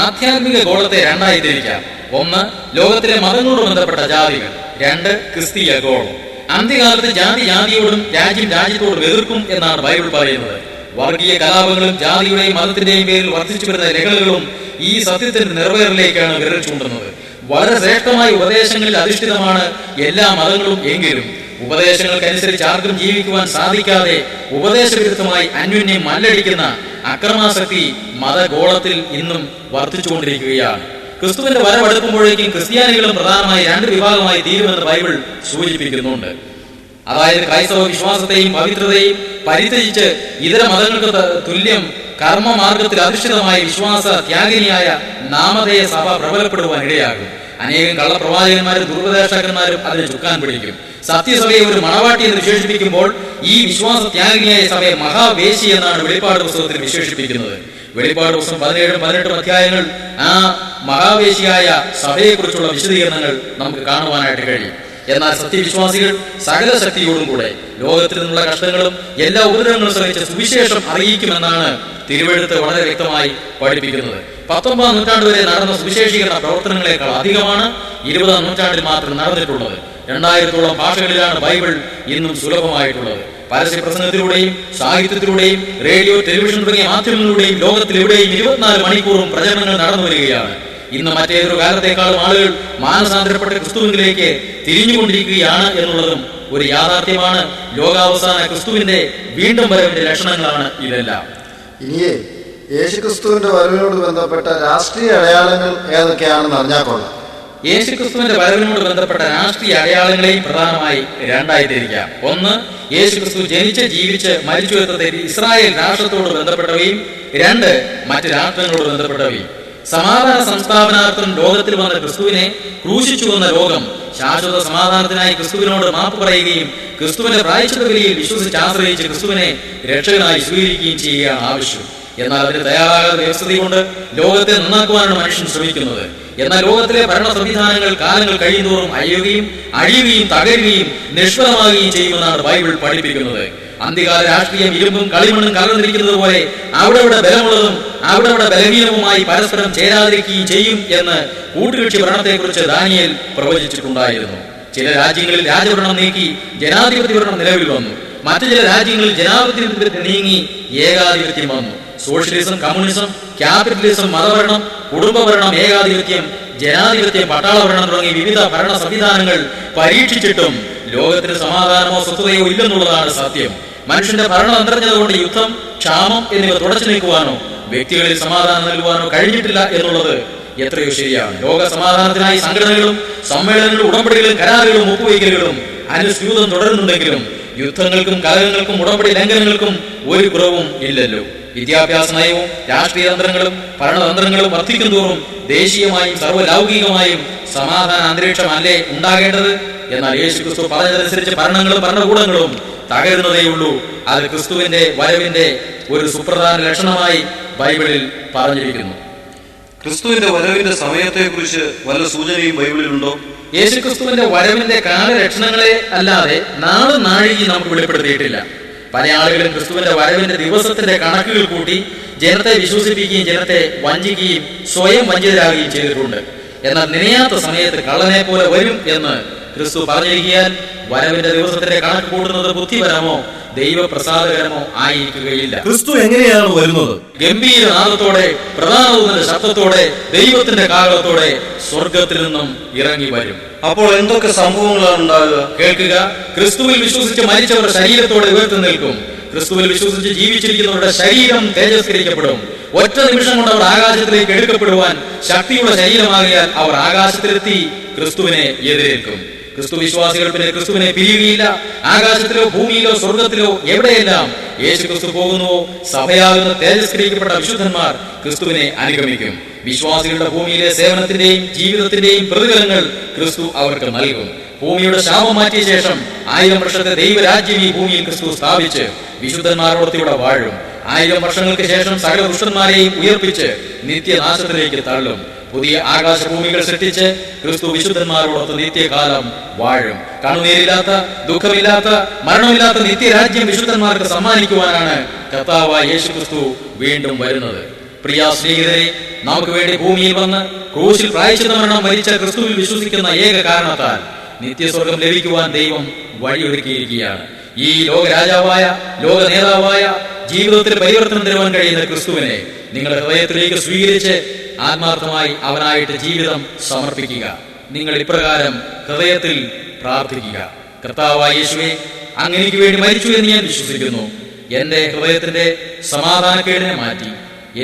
ആധ്യാത്മിക ഗോളത്തെ രണ്ടായി തിരിക്കാം. 1 ലോകത്തിലെ മതങ്ങളോട് ബന്ധപ്പെട്ട ജാതികൾ, 2 ക്രിസ്തീയ ഗോളം. അന്ത്യകാലത്ത് ജാതി ജാതിയോടും രാജ്യം രാജ്യത്തോടും എതിർക്കും എന്നാണ് ബൈബിൾ പറയുന്നത്. വർഗീയ കലാപങ്ങളും ജാതിയുടെയും മതത്തിന്റെയും പേരിൽ വർദ്ധിച്ചു വരുന്ന രഹകളും ഈ സത്യത്തിന്റെ നിറവേറിലേക്കാണ് വിരൽ ചൂണ്ടുന്നത്. വളരെ ശ്രേഷ്ഠമായ ഉപദേശങ്ങളിൽ അധിഷ്ഠിതമാണ് എല്ലാ മതങ്ങളും. എങ്കിലും ഉപദേശങ്ങൾക്കനുസരിച്ച് ആർക്കും ജീവിക്കുവാൻ സാധിക്കാതെ ഉപദേശവിരുദ്ധമായി അന്യോന്യം മല്ലടിക്കുന്ന അക്രമാസക്തി മതഗോളത്തിൽ ഇന്നും വർദ്ധിച്ചുകൊണ്ടിരിക്കുകയാണ്. ക്രിസ്തുവിന്റെ വരവെടുക്കുമ്പോഴേക്കും ക്രിസ്ത്യാനികളും പ്രധാനമായി 2 വിഭാഗമായി തീരുമെന്ന് ബൈബിൾ സൂചിപ്പിക്കുന്നുണ്ട്. അതായത് ക്രൈസ്തവ വിശ്വാസത്തെയും പവിത്രതയും പരിത്യജിച്ച് ഇതര മതങ്ങൾക്ക് തുല്യം കർമ്മമാർഗത്തിൽ അധിഷ്ഠിതമായ വിശ്വാസ ത്യാഗിനിയായ നാമധേയ സഭ പ്രബലപ്പെടുവാൻ ഇടയാകും. അനേകം കള്ളപ്രവാചകന്മാരും ദുർപദേശകന്മാരും അതിന് ചുക്കാൻ പിടിക്കും. സത്യസഭയെ ഒരു മണവാട്ടി എന്ന് വിശേഷിപ്പിക്കുമ്പോൾ ഈ വിശ്വാസ ത്യാഗിനിയായ സഭയെ മഹാവേശി എന്നാണ് വെളിപ്പാട് പുസ്തകത്തിൽ വിശേഷിപ്പിക്കുന്നത്. വെളിപ്പാട് പുസ്തകം 17-18 അധ്യായങ്ങൾ ആ മഹാവേശിയായ സഭയെക്കുറിച്ചുള്ള വിശദീകരണങ്ങൾ നമുക്ക് കാണുവാനായിട്ട് കഴിയും. എന്നാൽ സത്യവിശ്വാസികൾ സകല ശക്തിയോടും കൂടെ ലോകത്തിൽ നിന്നുള്ള കഷ്ടങ്ങളും എല്ലാ ഉപദ്രവങ്ങളും സഹിച്ച് സുവിശേഷം അറിയിക്കുമെന്നാണ് തിരുവെഴുത്ത് വളരെ വ്യക്തമായി പഠിപ്പിക്കുന്നത്. 19-ാം നൂറ്റാണ്ട് വരെ നടന്ന സുവിശേഷീകരണ പ്രവർത്തനങ്ങളെക്കാൾ അധികമാണ് 20-ാം നൂറ്റാണ്ടിൽ മാത്രം നടന്നിട്ടുള്ളത്. 2000-ഓളം ഭാഷകളിലാണ് ബൈബിൾ ഇന്നും സുലഭമായിട്ടുള്ളത്. പരസ്യ പ്രസംഗത്തിലൂടെയും സാഹിത്യത്തിലൂടെയും റേഡിയോ ടെലിവിഷൻ തുടങ്ങിയ മാധ്യമങ്ങളിലൂടെയും ലോകത്തിൽ എവിടെയും 24 മണിക്കൂറും പ്രചരണങ്ങൾ നടന്നു വരികയാണ്. ഇന്ന് മറ്റേതൊരു കാലത്തേക്കാളും ആളുകൾ മാനസാന്തരപ്പെട്ട ക്രിസ്തുവിലേക്ക് തിരിഞ്ഞുകൊണ്ടിരിക്കുകയാണ് എന്നുള്ളതും ഒരു യാഥാർത്ഥ്യമാണ്. ലോകാവസാന ക്രിസ്തുവിന്റെ വീണ്ടും വരവിന്റെ ലക്ഷണങ്ങളാണ് ഇതെല്ലാം. ഇനിയേ യേശുക്രിസ്തുവിന്റെ വരവിനോട് ബന്ധപ്പെട്ട രാഷ്ട്രീയ അടയാളങ്ങൾ ഏതൊക്കെയാണെന്ന് അറിഞ്ഞാൽ കൊള്ളാം. യേശുക്രിസ്തുവിന്റെ വരവിനോട് ബന്ധപ്പെട്ട രാഷ്ട്രീയ അടയാളങ്ങളെയും പ്രധാനമായി രണ്ടായി തിരിക്കാം. ഒന്ന്, യേശുക്രിസ്തു ജനിച്ച് ജീവിച്ച് മരിച്ചു എത്ത ഇസ്രായേൽ രാഷ്ട്രത്തോട് ബന്ധപ്പെട്ടവയും, രണ്ട്, മറ്റ് രാഷ്ട്രങ്ങളോട് ബന്ധപ്പെട്ടവയും. സമാധാന സംസ്ഥാപനാർത്ഥം ലോകത്തിൽ വന്ന ക്രിസ്തുവിനെ ക്രൂശിച്ചു വന്ന ലോകം ശാശ്വത സമാധാനത്തിനായി ക്രിസ്തുവിനോട് മാപ്പ് പറയുകയും ക്രിസ്തുവിന്റെ പ്രായശ്ചിത്ത ബലിയിൽ വിശ്വസിച്ച് ആശ്രയിച്ച് ക്രിസ്തുവിനെ രക്ഷകനായി സ്വീകരിക്കുകയും ചെയ്യുകയാണ് ആവശ്യം. എന്നാൽ അതിന് തയ്യാറാകാത്ത വ്യവസ്ഥിതി കൊണ്ട് ലോകത്തെ നന്നാക്കുവാനാണ് മനുഷ്യൻ ശ്രമിക്കുന്നത്. എന്നാൽ ലോകത്തിലെ ഭരണ സംവിധാനങ്ങൾ കാലങ്ങൾ കഴിയുന്തോറും അഴിയുകയും തകരുകയും നിഷ്ഫലമാകുകയും ചെയ്യുമെന്നാണ് ബൈബിൾ പഠിപ്പിക്കുന്നത്. അന്ത്യകാല രാഷ്ട്രീയം ഇരുമ്പും കളിമണ്ണും കലർന്നിരിക്കുന്നത് പോലെ അവിടെ ബലമുള്ളതും അവിടെ ബലഹീനവുമായി പരസ്പരം ചേരാതിരിക്കുകയും ചെയ്യും എന്ന് കൂട്ടുകക്ഷി ഭരണത്തെക്കുറിച്ച് ദാനിയേൽ പ്രവചിച്ചിട്ടുണ്ടായിരുന്നു. ചില രാജ്യങ്ങളിൽ രാജഭരണം നീക്കി ജനാധിപത്യ ഭരണം നിലവിൽ വന്നു. മറ്റു ചില രാജ്യങ്ങളിൽ ജനാധിപത്യത്തിൽ നീങ്ങി ഏകാധിപത്യം വന്നു. സോഷ്യലിസം, കമ്മ്യൂണിസം, ക്യാപിറ്റലിസം, മതഭരണം, കുടുംബഭരണം, ഏകാധിപത്യം, ജനാധിപത്യം, പട്ടാളഭരണം തുടങ്ങി വിവിധ ഭരണ സംവിധാനങ്ങൾ പരീക്ഷിച്ചിട്ടും ലോകത്തിന് സമാധാനമോ സ്വസ്ഥതയോ ഇല്ലെന്നുള്ളതാണ് സത്യം. മനുഷ്യന്റെ ഭരണതന്ത്രജ്ഞത കൊണ്ട് യുദ്ധം, ക്ഷാമം എന്നിവ തുടച്ചു നീക്കുവാനോ വ്യക്തികളിൽ സമാധാനം നൽകുവാനോ കഴിഞ്ഞിട്ടില്ല എന്നുള്ളത് എത്രയോ ശരിയാണ്. ലോക സമാധാനത്തിനായി സംഘടനകളും സമ്മേളനങ്ങളും ഉടമ്പടികളും കരാറുകളും ഒപ്പുവയ്ക്കലുകളും അനുസ്യൂതം തുടരുന്നുണ്ടെങ്കിലും യുദ്ധങ്ങൾക്കും കലഹങ്ങൾക്കും ഉടമ്പടി ലംഘനങ്ങൾക്കും ഒരു കുറവും ഇല്ലല്ലോ. വിദ്യാഭ്യാസ നയവും രാഷ്ട്രീയ തന്ത്രങ്ങളും ഭരണതന്ത്രങ്ങളും വർദ്ധിക്കും തോറും ദേശീയമായും സർവ്വലൗകികമായും സമാധാന അന്തരീക്ഷമല്ലേ ഉണ്ടാകേണ്ടത്? എന്നാൽ യേശുക്രിസ്തു പറഞ്ഞതനുസരിച്ച് ഭരണങ്ങളും ഭരണകൂടങ്ങളും തകരുന്നതേയുള്ളൂ. അത് ക്രിസ്തുവിന്റെ വരവിന്റെ ഒരു സുപ്രധാന ലക്ഷണമായി ബൈബിളിൽ പറഞ്ഞിരിക്കുന്നു. ക്രിസ്തുവിന്റെ വരവിന്റെ സമയത്തെക്കുറിച്ച് വല്ല സൂചനയും ബൈബിളിലുണ്ടോ? യേശുക്രിസ്തുവിന്റെ വരവിന്റെ കാലലക്ഷണങ്ങളെ അല്ലാതെ നാളും നാഴികയും നമുക്ക് വെളിപ്പെടുത്തിയിട്ടില്ല. പല ആളുകളും ക്രിസ്തുവിന്റെ വരവിന്റെ ദിവസത്തിന്റെ കണക്കുകൾ കൂട്ടി ജനത്തെ വിശ്വസിപ്പിക്കുകയും ജനത്തെ വഞ്ചിക്കുകയും സ്വയം വഞ്ചിതരാകുകയും ചെയ്തിട്ടുണ്ട്. എന്നാൽ നിനയാത്ത സമയത്ത് കള്ളനെ പോലെ വരും എന്ന് ക്രിസ്തു പറഞ്ഞിരിക്കാൻ വരവിന്റെ ദിവസത്തിന്റെ കണക്ക് കൂട്ടുന്നത് ബുദ്ധിപരമോ ദൈവപ്രസാദകരമോ ആയിരിക്കുകയില്ല. ക്രിസ്തു എങ്ങനെയാണ് വരുന്നത്? ഗംഭീരനാദത്തോടെ, പ്രധാന ശബ്ദത്തോടെ, ദൈവത്തിന്റെ കാഹളത്തോടെ സ്വർഗത്തിൽ നിന്നും ഇറങ്ങി വരും. അപ്പോൾ എന്തൊക്കെ സംഭവങ്ങളാണ് ഉണ്ടാകുക? കേൾക്കുക. ക്രിസ്തുവിൽ വിശ്വസിച്ച് മരിച്ചവർ ശരീരത്തോടെ ഉയർത്തി നിൽക്കും. ക്രിസ്തുവിൽ വിശ്വസിച്ച് ജീവിച്ചിരിക്കുന്നവരുടെ ശരീരം തേജസ്കരിക്കപ്പെടും. ഒറ്റ നിമിഷം കൊണ്ട് അവർ ആകാശത്തിലേക്ക് എടുക്കപ്പെടുവാൻ ശക്തിയുള്ള ശരീരമാകിയാൽ അവർ ആകാശത്തിലെത്തി ക്രിസ്തുവിനെ എതിരേൽക്കും. ക്രിസ്തു വിശ്വാസികൾ പിന്നെ ക്രിസ്തുവിനെ പിരിയുകയില്ല. ആകാശത്തിലോ ഭൂമിയിലോ സ്വർഗത്തിലോ എവിടെയെല്ലാം യേശു ക്രിസ്തു പോകുന്നുവോ സഭയാകുന്ന തേജസ്കരിക്കപ്പെട്ട വിശുദ്ധന്മാർ ക്രിസ്തുവിനെ അനുഗമിക്കും. വിശ്വാസികളുടെ ഭൂമിയിലെ സേവനത്തിന്റെയും ജീവിതത്തിന്റെയും പ്രതിഫലങ്ങൾ ക്രിസ്തു അവർക്ക് നൽകും. ഭൂമിയുടെ ശാപം മാറ്റിയ ശേഷം 1000 വർഷത്തെ ദൈവരാജ്യം ഈ ഭൂമിയിൽ ക്രിസ്തു സ്ഥാപിച്ച് വിശുദ്ധന്മാരോടൊത്ത് ഇവിടെ വാഴും. 1000 വർഷങ്ങൾക്ക് ശേഷം സകല ദുഷ്ടന്മാരെയും ഉയർപ്പിച്ച് നിത്യനാശത്തിലേക്ക് തള്ളും. പുതിയ ആകാശഭൂമികൾ സൃഷ്ടിച്ച് ക്രിസ്തു വിശുദ്ധന്മാരോടൊത്ത് നിത്യകാലം വാഴും. കണ്ണുനീരില്ലാത്ത, ദുഃഖമില്ലാത്ത, മരണമില്ലാത്ത നിത്യരാജ്യം വിശുദ്ധന്മാർക്ക് സമ്മാനിക്കുവാനാണ് കർത്താവായ യേശു ക്രിസ്തു വീണ്ടും വരുന്നത്. പ്രിയ സ്നേഹിതരെ, നമുക്ക് വേണ്ടി ഭൂമിയിൽ വന്ന് ക്രൂശിൽ പ്രായശ്ചിത്ത മരണം വരിച്ച ക്രിസ്തുവിൽ വിശ്വസിക്കുന്ന ഏക കാരണത്താൽ നിത്യസ്വർഗം ലഭിക്കുവാൻ ദൈവം വഴിയൊരുക്കിയിരിക്കുകയാണ്. ഈ ലോകരാജാവായ, ലോക നേതാവായ, ജീവിതത്തിൽ പരിവർത്തനം തരുവാൻ കഴിയുന്ന ക്രിസ്തുവിനെ നിങ്ങളുടെ ഹൃദയത്തിലേക്ക് സ്വീകരിച്ച് ആത്മാർത്ഥമായി അവനായിട്ട് ജീവിതം സമർപ്പിക്കുക. നിങ്ങൾ ഇപ്രകാരം ഹൃദയത്തിൽ പ്രാർത്ഥിക്കുക. കർത്താവായ യേശുവേ, അങ്ങ് എനിക്ക് വേണ്ടി മരിച്ചു എന്ന് ഞാൻ വിശ്വസിക്കുന്നു. എന്റെ ഹൃദയത്തിന്റെ സമാധാനക്കേടിനെ മാറ്റി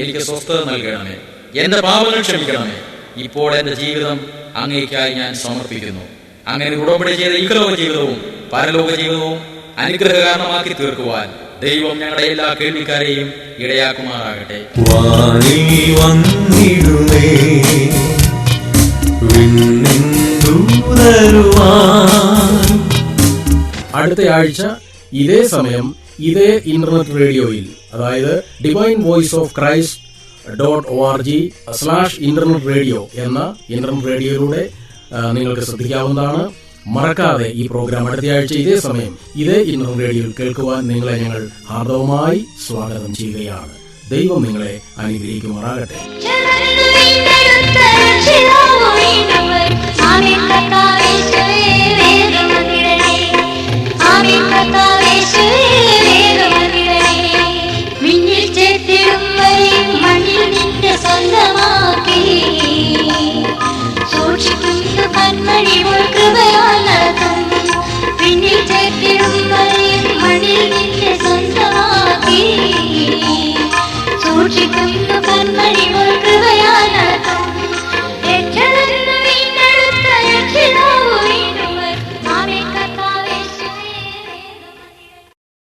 എനിക്ക് സ്വസ്ഥത നൽകണമേ. എന്റെ പാപങ്ങൾ ക്ഷമിക്കണമേ. ഇപ്പോൾ എന്റെ ജീവിതം അങ്ങേക്കായി ഞാൻ സമർപ്പിക്കുന്നു. അങ്ങനെ ഉടമ്പടി ചെയ്ത ഇഹലോക ജീവിതവും പരലോക ജീവിതവും അനുഗ്രഹകാരണമാക്കി തീർക്കുവാൻ ദൈവം ഞങ്ങളുടെ എല്ലാ കേൾവിക്കാരെയും ഇടയാക്കുമാറാകട്ടെ. അടുത്ത ആഴ്ച ഇതേ സമയം ഇതേ ഇന്റർനെറ്റ് റേഡിയോയിൽ, അതായത് ഡിവൈൻ വോയിസ് ഓഫ് ക്രൈസ്റ്റ് .org/ഇന്റർനെറ്റ് റേഡിയോ എന്ന ഇന്റർനെറ്റ് റേഡിയോയിലൂടെ നിങ്ങൾക്ക് ശ്രദ്ധിക്കാവുന്നതാണ്. മറക്കാതെ ഈ പ്രോഗ്രാം അടുത്തയാഴ്ച ഇതേ സമയം ഇതേ ഇന്റർനെറ്റ് റേഡിയോയിൽ കേൾക്കുവാൻ നിങ്ങളെ ഞങ്ങൾ ഹാർദവമായി സ്വാഗതം ചെയ്യുകയാണ്. ദൈവം നിങ്ങളെ അനുഗ്രഹിക്കുമാറാകട്ടെ. മിന്നിൽ ചേർത്തിടും വരെ മണ്ണിൽ നിന്റെ സ്വന്തമാക്കി സൂക്ഷിക്കുന്നു കൺമണി